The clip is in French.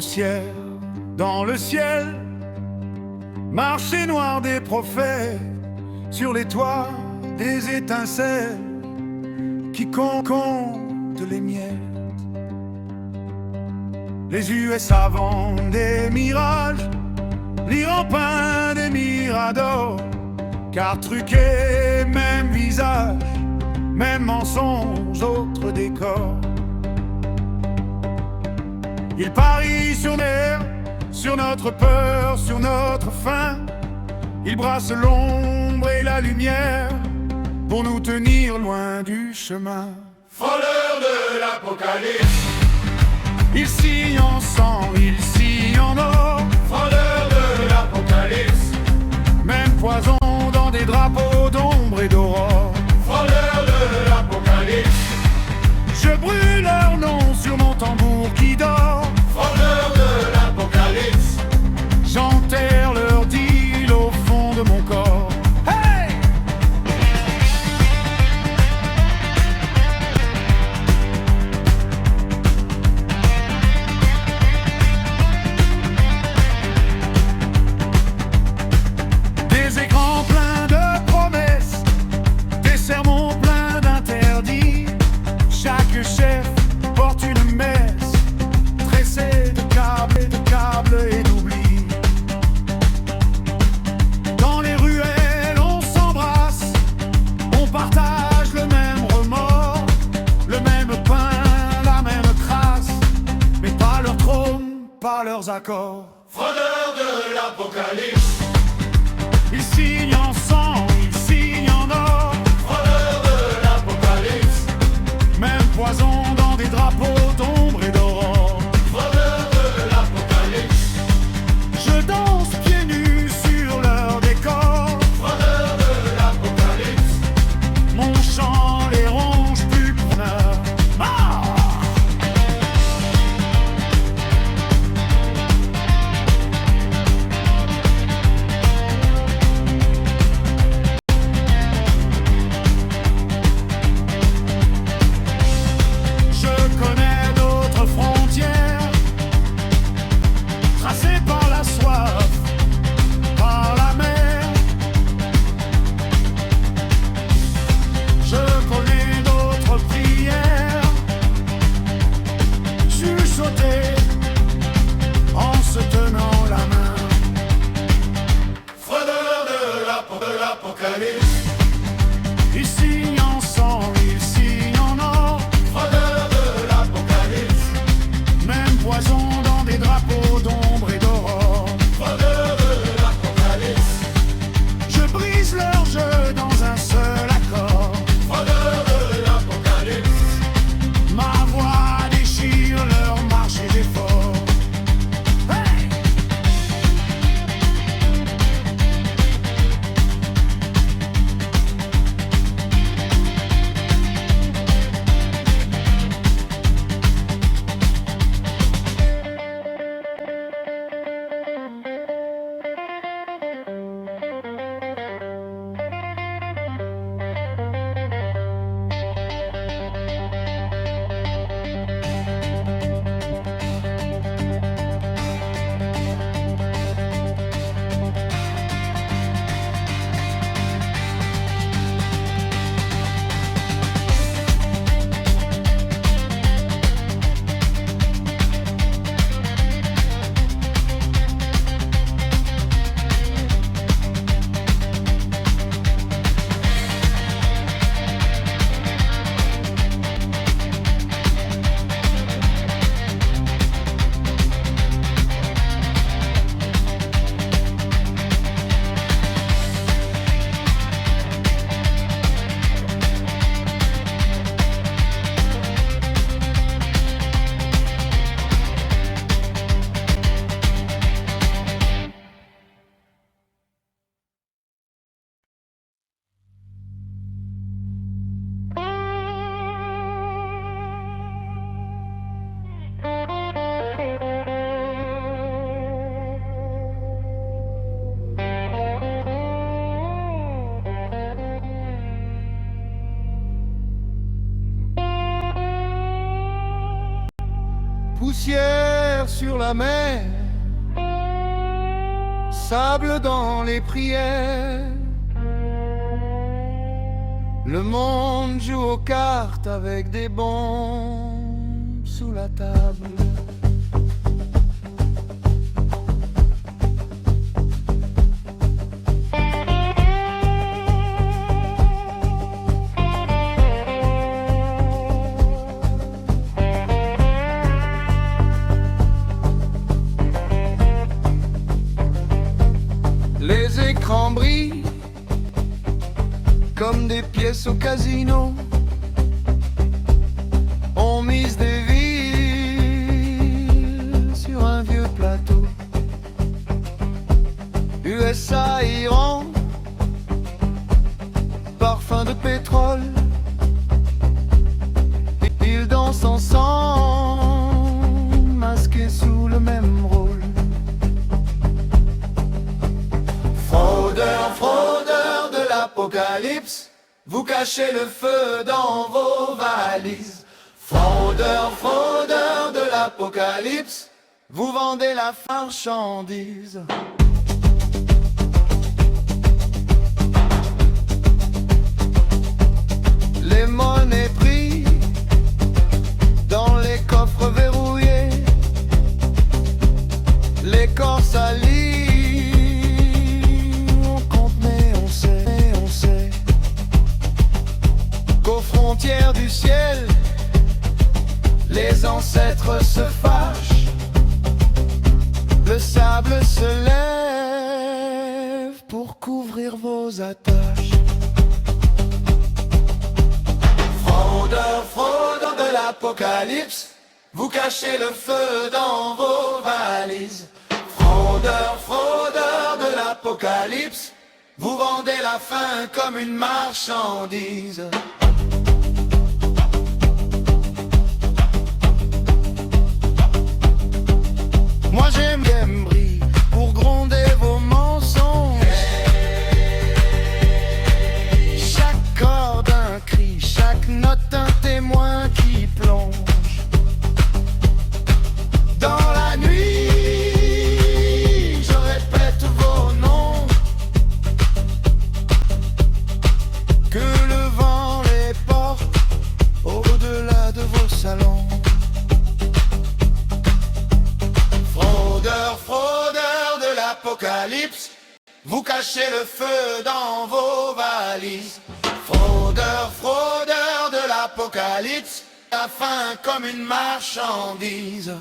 poussière. Dans le ciel, marché noir des prophètes, sur les toits des étincelles qui comptent les miettes. Les USA vendent des mirages, l'Iran peint des miradors, car truqué, même visage, même mensonge, autre décor. Ils parient sur mer, sur notre peur, sur notre faim. Ils brassent l'ombre et la lumière pour nous tenir loin du chemin. Frôleurs de l'apocalypse, ils signent en sang, ils signent en or. frôleurs de l'apocalypse, Même poison dans des drapeaux d'ombre et d'aurore. frôleurs de l'apocalypse, Je brûle leur nom sur mon tambour qui dort. frôleurs de l'apocalypse, J'enterre leur deal au fond de mon corps. Hey! Des écrans pleins de promesses, des sermons pleins d'interdits. Chaque chef porte une messe, tressée de câbles et d'oubli. Dans les ruelles on s'embrasse, on partage le même remords, le même pain, la même crasse, mais pas leur trône, pas leurs accords. frôleurs de l'apocalypse, Ils signent en sang, ils signent en or. frôleurs de l'apocalypse, Même poison dans des drapeaux d'ombre et d'aurore. frôleurs de l'apocalypse, Je danse pieds nus sur leur décor. frôleurs de l'apocalypse, Mon chant les ronge plus preneur. Ah! Je connais d'autres frontières, tracées par la soif, par la mer. Je connais d'autres prières, chuchotées en se tenant la main. frôleurs de l'apocalypse, Ils signent en sang, ils signent en or. frôleurs de l'apocalypse, Même poison dans des drapeaux d'ombre et d'aurore. frôleurs de l'apocalypse, Je brise leur jeu dans un seul accord. frôleurs de l'apocalypse, Ma voix déchire leur marché d'effort. Hey! sur la mer, sable dans les prières. Le monde joue aux cartes avec des bombes sous la table. Les écrans brillent comme des pièces au casino. On mise des villes sur un vieux plateau. USA, Iran, parfum de pétrole. Ils dansent ensemble, masqués sous le même rôle. Fraudeurs, fraudeurs de l'apocalypse, vous cachez le feu dans vos valises. Fraudeurs, fraudeurs de l'apocalypse, vous vendez la marchandise. Les monnaies prises dans les coffres verrouillés, les corps salis. Qu'aux frontières du ciel, les ancêtres se fâchent. Le sable se lève pour couvrir vos attaches. Fraudeurs, fraudeurs de l'apocalypse, vous cachez le feu dans vos valises. Fraudeurs, fraudeurs de l'apocalypse, vous vendez la faim comme une marchandise. Moi j'aime Gembry pour gronder vos mensonges. Chaque corde un cri, chaque note un témoin qui plonge dans la nuit. Je répète vos noms, que le vent les porte au-delà de vos salons. Fraudeurs de l'apocalypse, vous cachez le feu dans vos valises. Fraudeurs, fraudeurs de l'apocalypse, la faim comme une marchandise.